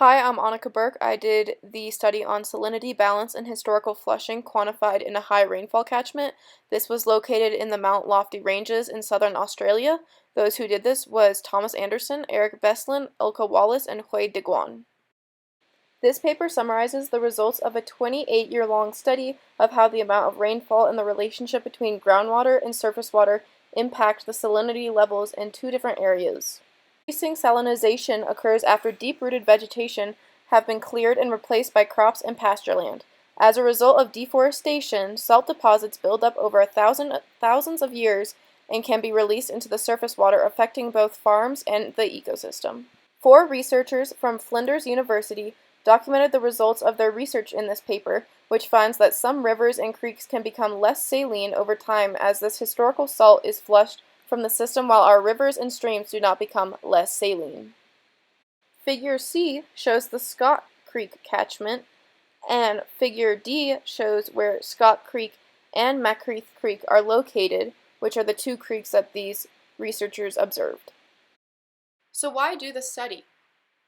Hi, I'm Annika Burke. I did the study on salinity, balance, and historical flushing quantified in a high rainfall catchment. This was located in the Mount Lofty Ranges in southern Australia. Those who did this was Thomas Anderson, Eric Veslin, Ilka Wallace, and Hui de Guan. This paper summarizes the results of a 28-year-long study of how the amount of rainfall and the relationship between groundwater and surface water impact the salinity levels in two different areas. Increasing salinization occurs after deep-rooted vegetation have been cleared and replaced by crops and pasture land. As a result of deforestation, salt deposits build up over thousands of years and can be released into the surface water, affecting both farms and the ecosystem. 4 researchers from Flinders University documented the results of their research in this paper, which finds that some rivers and creeks can become less saline over time as this historical salt is flushed from the system, while our rivers and streams do not become less saline. Figure C shows the Scott Creek catchment, and Figure D shows where Scott Creek and Macreath Creek are located, which are the two creeks that these researchers observed. So why do the study?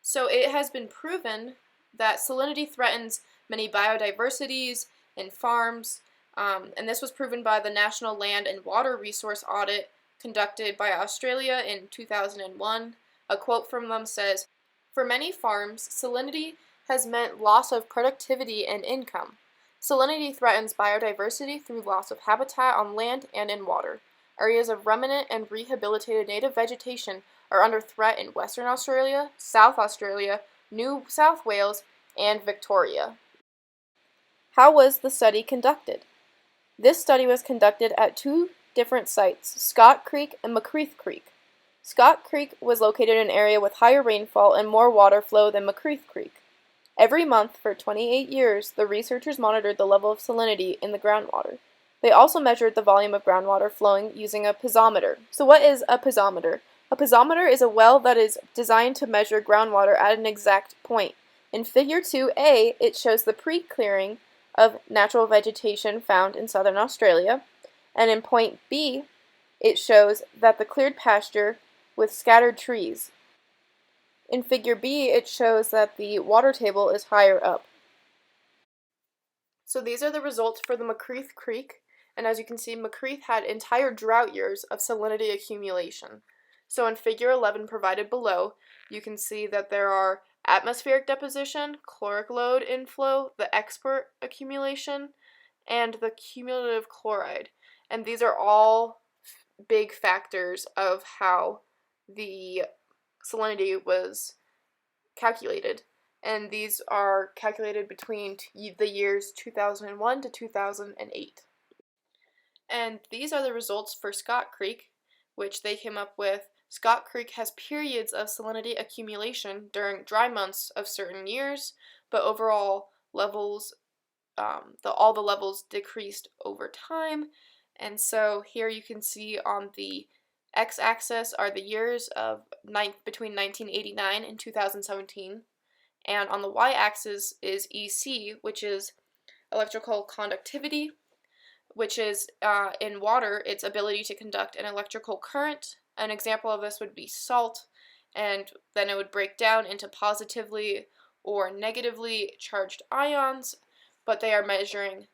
So it has been proven that salinity threatens many biodiversities and farms, and this was proven by the National Land and Water Resource Audit conducted by Australia in 2001. A quote from them says, "For many farms, salinity has meant loss of productivity and income. Salinity threatens biodiversity through loss of habitat on land and in water. Areas of remnant and rehabilitated native vegetation are under threat in Western Australia, South Australia, New South Wales, and Victoria." How was the study conducted? This study was conducted at 2 different sites, Scott Creek and Macreath Creek. Scott Creek was located in an area with higher rainfall and more water flow than Macreath Creek. Every month for 28 years, the researchers monitored the level of salinity in the groundwater. They also measured the volume of groundwater flowing using a piezometer. So what is a piezometer? A piezometer is a well that is designed to measure groundwater at an exact point. In Figure 2A, it shows the pre-clearing of natural vegetation found in southern Australia, and in point B, it shows that the cleared pasture with scattered trees. In Figure B, it shows that the water table is higher up. So these are the results for the Macreath Creek, and as you can see, Macreath had entire drought years of salinity accumulation. So in Figure 11 provided below, you can see that there are atmospheric deposition, chloric load inflow, the expert accumulation, and the cumulative chloride. And these are all big factors of how the salinity was calculated. And these are calculated between the years 2001 to 2008. And these are the results for Scott Creek, which they came up with. Scott Creek has periods of salinity accumulation during dry months of certain years, but overall levels, all the levels decreased over time. And so here you can see on the x-axis are the years of between 1989 and 2017, and on the y-axis is EC, which is electrical conductivity, which is in water, its ability to conduct an electrical current. An example of this would be salt, and then it would break down into positively or negatively charged ions, but they are measuring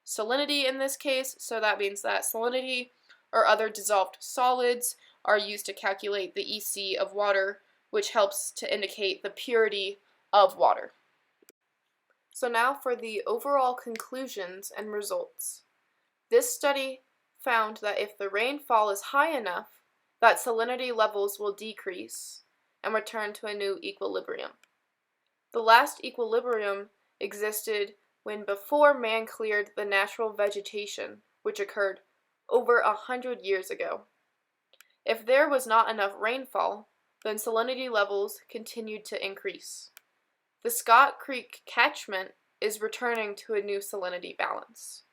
salinity in this case, so that means that salinity or other dissolved solids are used to calculate the EC of water, which helps to indicate the purity of water. So now for the overall conclusions and results. This study found that if the rainfall is high enough, that salinity levels will decrease and return to a new equilibrium. The last equilibrium existed when before man cleared the natural vegetation, which occurred over 100 years ago. If there was not enough rainfall, then salinity levels continued to increase. The Scott Creek catchment is returning to a new salinity balance.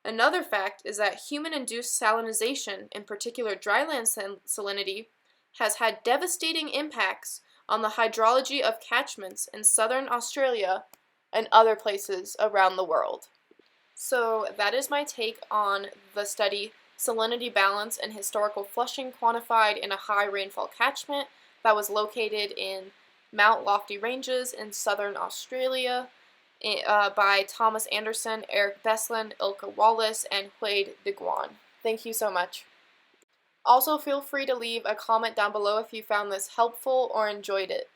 Another fact is that human-induced salinization, in particular dryland salinity, has had devastating impacts on the hydrology of catchments in southern Australia and other places around the world. So that is my take on the study Salinity Balance and Historical Flushing Quantified in a High Rainfall Catchment that was located in Mount Lofty Ranges in Southern Australia by Thomas Anderson, Eric Besland, Ilka Wallace, and Huade de Guan. Thank you so much. Also, feel free to leave a comment down below if you found this helpful or enjoyed it.